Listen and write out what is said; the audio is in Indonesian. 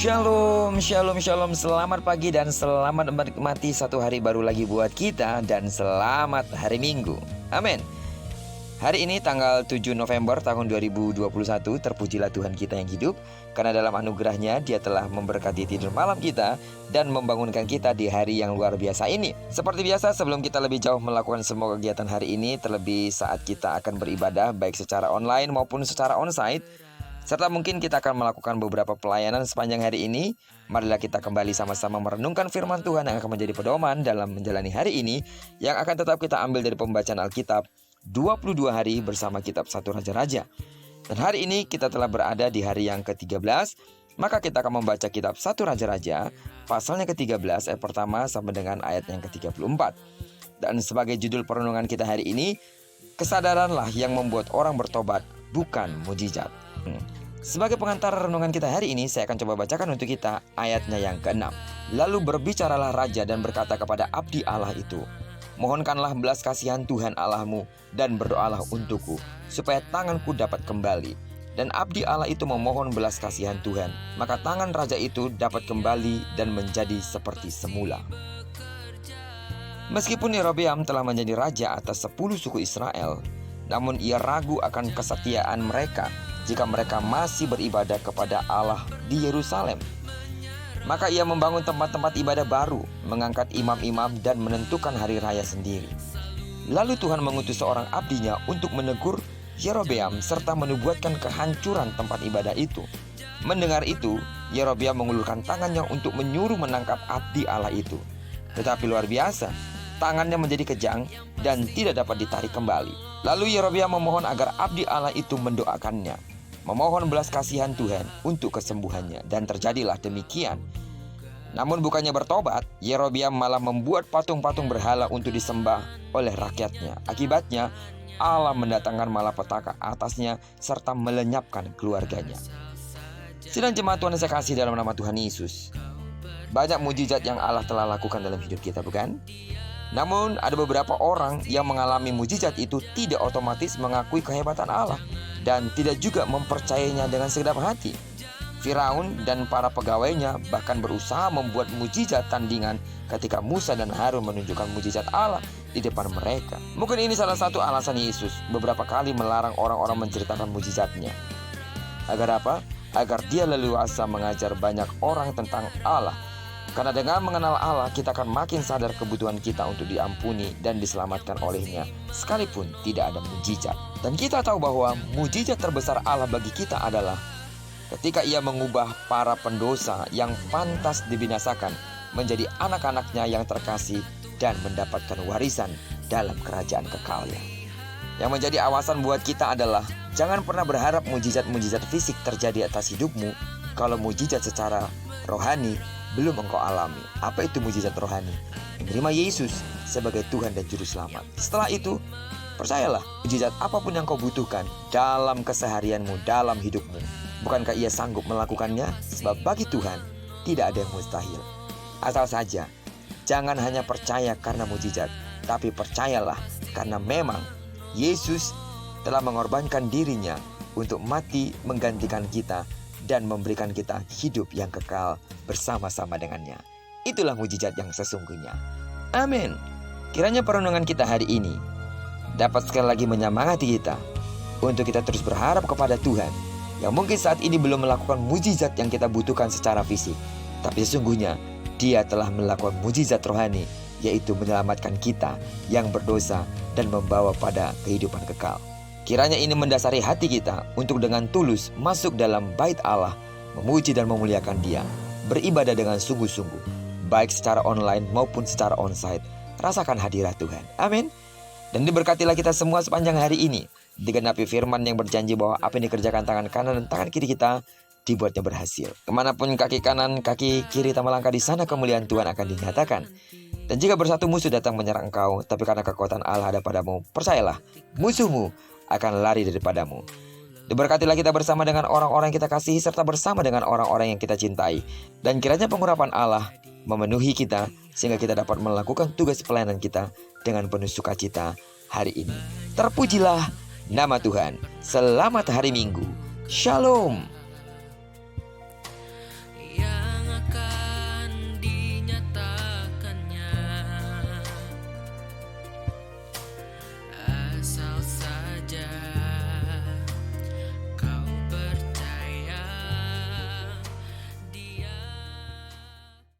Shalom, shalom, shalom. Selamat pagi dan selamat menikmati satu hari baru lagi buat kita. Dan selamat hari Minggu. Amin. Hari ini tanggal 7 November tahun 2021. Terpujilah Tuhan kita yang hidup, karena dalam anugerahnya Dia telah memberkati tidur malam kita dan membangunkan kita di hari yang luar biasa ini. Seperti biasa, sebelum kita lebih jauh melakukan semua kegiatan hari ini, terlebih saat kita akan beribadah baik secara online maupun secara onsite, serta mungkin kita akan melakukan beberapa pelayanan sepanjang hari ini, marilah kita kembali sama-sama merenungkan firman Tuhan yang akan menjadi pedoman dalam menjalani hari ini, yang akan tetap kita ambil dari pembacaan Alkitab 22 hari bersama kitab 1 Raja-Raja. Dan hari ini kita telah berada di hari yang ke-13, maka kita akan membaca kitab 1 Raja-Raja pasalnya ke-13 ayat pertama sampai dengan ayat yang ke-34. Dan sebagai judul perenungan kita hari ini, kesadaranlah yang membuat orang bertobat, bukan mujizat. Sebagai pengantar renungan kita hari ini, saya akan coba bacakan untuk kita ayatnya yang ke-6. Lalu berbicaralah raja dan berkata kepada abdi Allah itu, mohonkanlah belas kasihan Tuhan Allahmu dan berdoalah untukku, supaya tanganku dapat kembali. Dan abdi Allah itu memohon belas kasihan Tuhan, maka tangan raja itu dapat kembali dan menjadi seperti semula. Meskipun Yerobeam telah menjadi raja atas 10 suku Israel, namun ia ragu akan kesetiaan mereka jika mereka masih beribadah kepada Allah di Yerusalem. Maka ia membangun tempat-tempat ibadah baru, mengangkat imam-imam dan menentukan hari raya sendiri. Lalu Tuhan mengutus seorang abdinya untuk menegur Yerobeam serta menubuatkan kehancuran tempat ibadah itu. Mendengar itu, Yerobeam mengulurkan tangannya untuk menyuruh menangkap abdi Allah itu. Tetapi luar biasa, tangannya menjadi kejang dan tidak dapat ditarik kembali. Lalu Yerobeam memohon agar abdi Allah itu mendoakannya, memohon belas kasihan Tuhan untuk kesembuhannya, dan terjadilah demikian. Namun bukannya bertobat, Yerobeam malah membuat patung-patung berhala untuk disembah oleh rakyatnya. Akibatnya Allah mendatangkan malapetaka atasnya serta melenyapkan keluarganya. Sidang jemaat Tuhan yang saya kasih dalam nama Tuhan Yesus, banyak mujizat yang Allah telah lakukan dalam hidup kita, bukan? Namun ada beberapa orang yang mengalami mujizat itu tidak otomatis mengakui kehebatan Allah dan tidak juga mempercayainya dengan segenap hati. Firaun dan para pegawainya bahkan berusaha membuat mujizat tandingan ketika Musa dan Harun menunjukkan mujizat Allah di depan mereka. Mungkin ini salah satu alasan Yesus beberapa kali melarang orang-orang menceritakan mujizatnya. Agar apa? Agar dia leluasa mengajar banyak orang tentang Allah. Karena dengan mengenal Allah, kita akan makin sadar kebutuhan kita untuk diampuni dan diselamatkan olehnya, sekalipun tidak ada mujizat. Dan kita tahu bahwa mujizat terbesar Allah bagi kita adalah ketika Ia mengubah para pendosa yang pantas dibinasakan menjadi anak-anaknya yang terkasih dan mendapatkan warisan dalam kerajaan kekalnya. Yang menjadi awasan buat kita adalah jangan pernah berharap mujizat-mujizat fisik terjadi atas hidupmu kalau mujizat secara rohani belum engkau alami. Apa itu mujizat rohani? Menerima Yesus sebagai Tuhan dan Juru Selamat. Setelah itu, percayalah, mujizat apapun yang kau butuhkan dalam keseharianmu, dalam hidupmu, bukankah Ia sanggup melakukannya? Sebab bagi Tuhan tidak ada yang mustahil. Asal saja, jangan hanya percaya karena mujizat, tapi percayalah karena memang Yesus telah mengorbankan dirinya untuk mati menggantikan kita dan memberikan kita hidup yang kekal bersama-sama dengannya. Itulah mujizat yang sesungguhnya. Amin. Kiranya perenungan kita hari ini dapat sekali lagi menyemangati kita untuk kita terus berharap kepada Tuhan, yang mungkin saat ini belum melakukan mujizat yang kita butuhkan secara fisik, tapi sesungguhnya Dia telah melakukan mujizat rohani, yaitu menyelamatkan kita yang berdosa dan membawa pada kehidupan kekal. Kiranya ini mendasari hati kita untuk dengan tulus masuk dalam bait Allah, memuji dan memuliakan Dia, beribadah dengan sungguh-sungguh, baik secara online maupun secara onsite. Rasakan hadirat Tuhan. Amin. Dan diberkatilah kita semua sepanjang hari ini, digenapi firman yang berjanji bahwa apa yang dikerjakan tangan kanan dan tangan kiri kita dibuatnya berhasil. Kemanapun kaki kanan, kaki kiri tak melangkah, di sana kemuliaan Tuhan akan dinyatakan. Dan jika bersatu musuh datang menyerang engkau, tapi karena kekuatan Allah ada padamu, percayalah, musuhmu akan lari daripadamu. Diberkatilah kita bersama dengan orang-orang yang kita kasihi, serta bersama dengan orang-orang yang kita cintai. Dan kiranya pengurapan Allah memenuhi kita, sehingga kita dapat melakukan tugas pelayanan kita dengan penuh sukacita hari ini. Terpujilah nama Tuhan. Selamat hari Minggu. Shalom.